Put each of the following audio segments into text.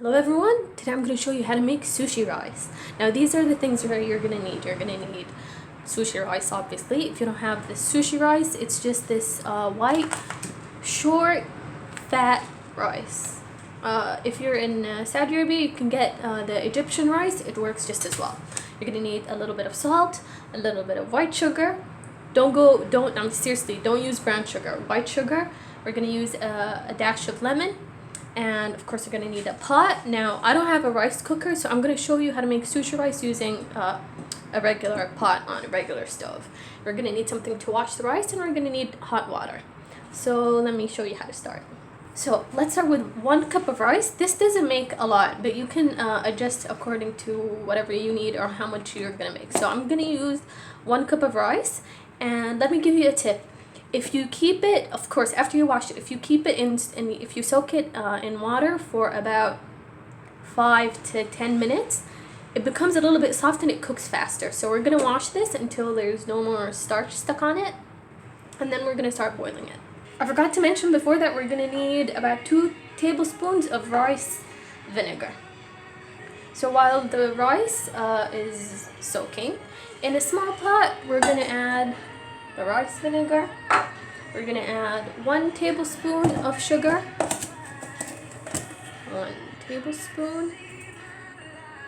Hello everyone, today I'm going to show you how to make sushi rice. Now these are the things you're going to need. You're going to need sushi rice obviously. If you don't have the sushi rice, it's just this white, short, fat rice. If you're in Saudi Arabia, you can get the Egyptian rice. It works just as well. You're going to need a little bit of salt, a little bit of white sugar. Seriously, don't use brown sugar. White sugar. We're going to use a dash of lemon. And of course, you're going to need a pot. Now, I don't have a rice cooker, so I'm going to show you how to make sushi rice using a regular pot on a regular stove. We're going to need something to wash the rice, and we're going to need hot water. So let me show you how to start. So let's start with 1 cup of rice. This doesn't make a lot, but you can adjust according to whatever you need or how much you're going to make. So I'm going to use 1 cup of rice, and let me give you a tip. If you keep it, of course, after you wash it, if you keep it if you soak it in water for about 5 to 10 minutes, it becomes a little bit soft and it cooks faster. So we're going to wash this until there's no more starch stuck on it, and then we're going to start boiling it. I forgot to mention before that we're going to need about 2 tablespoons of rice vinegar. So while the rice is soaking, in a small pot, we're going to add the rice vinegar. We're going to add 1 tablespoon of sugar. 1 tablespoon.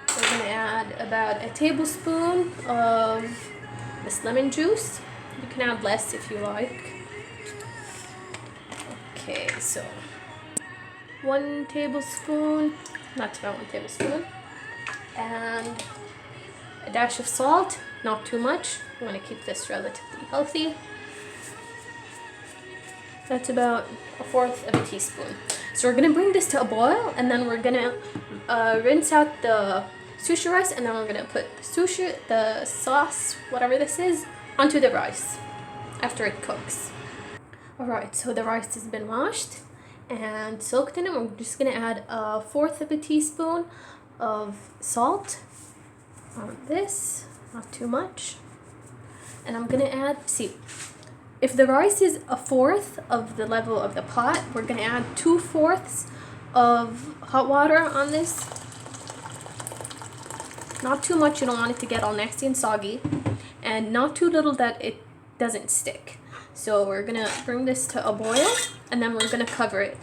We're going to add about a tablespoon of this lemon juice. You can add less if you like. Okay, so 1 tablespoon, not about 1 tablespoon, and a dash of salt, not too much. We want to keep this relatively healthy. That's about 1/4 of a teaspoon. So we're going to bring this to a boil, and then we're going to rinse out the sushi rice, and then we're going to put the sauce, whatever this is, onto the rice after it cooks. Alright, so the rice has been washed and soaked in it. We're just going to add 1/4 of a teaspoon of salt on this, not too much. And I'm going to add, if the rice is 1/4 of the level of the pot, we're going to add 2/4 of hot water on this. Not too much, you don't want it to get all nasty and soggy, and not too little that it doesn't stick. So we're going to bring this to a boil, and then we're going to cover it.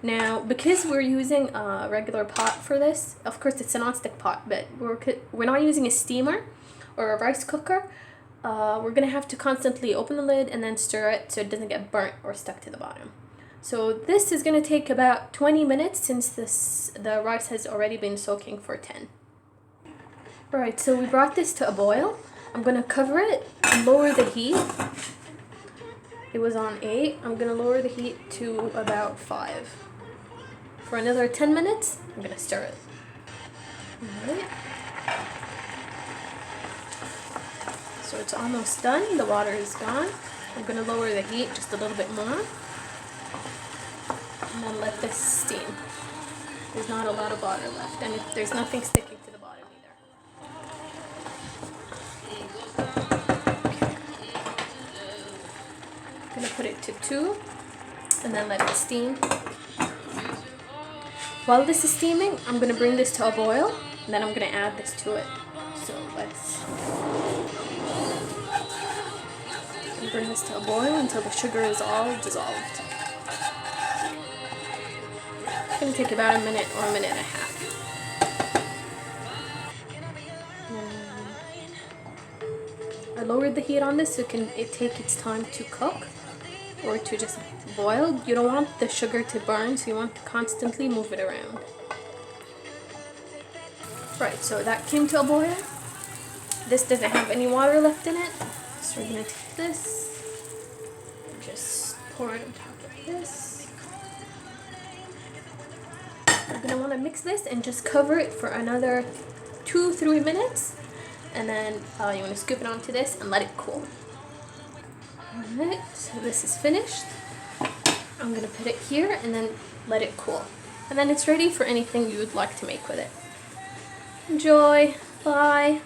Now, because we're using a regular pot for this, of course it's a non-stick pot, but we're not using a steamer or a rice cooker. We're going to have to constantly open the lid and then stir it so it doesn't get burnt or stuck to the bottom. So this is going to take about 20 minutes since the rice has already been soaking for 10. Alright, so we brought this to a boil. I'm going to cover it and lower the heat. It was on 8. I'm going to lower the heat to about 5. For another 10 minutes, I'm going to stir it. Alright. So it's almost done. The water is gone. I'm going to lower the heat just a little bit more. And then let this steam. There's not a lot of water left, and there's nothing sticking to the bottom either. I'm going to put it to 2 and then let it steam. While this is steaming, I'm going to bring this to a boil, and then I'm going to add this to it. So let's bring this to a boil until the sugar is all dissolved. It's going to take about a minute or a minute and a half. I lowered the heat on this so it take its time to cook or to just boil. You don't want the sugar to burn, so you want to constantly move it around. Right, so that came to a boil. This doesn't have any water left in it, so we're going to take this and just pour it on top of this. We're going to want to mix this and just cover it for another 2-3 minutes, and then you want to scoop it onto this and let it cool. Alright, so this is finished. I'm going to put it here and then let it cool. And then it's ready for anything you would like to make with it. Enjoy! Bye!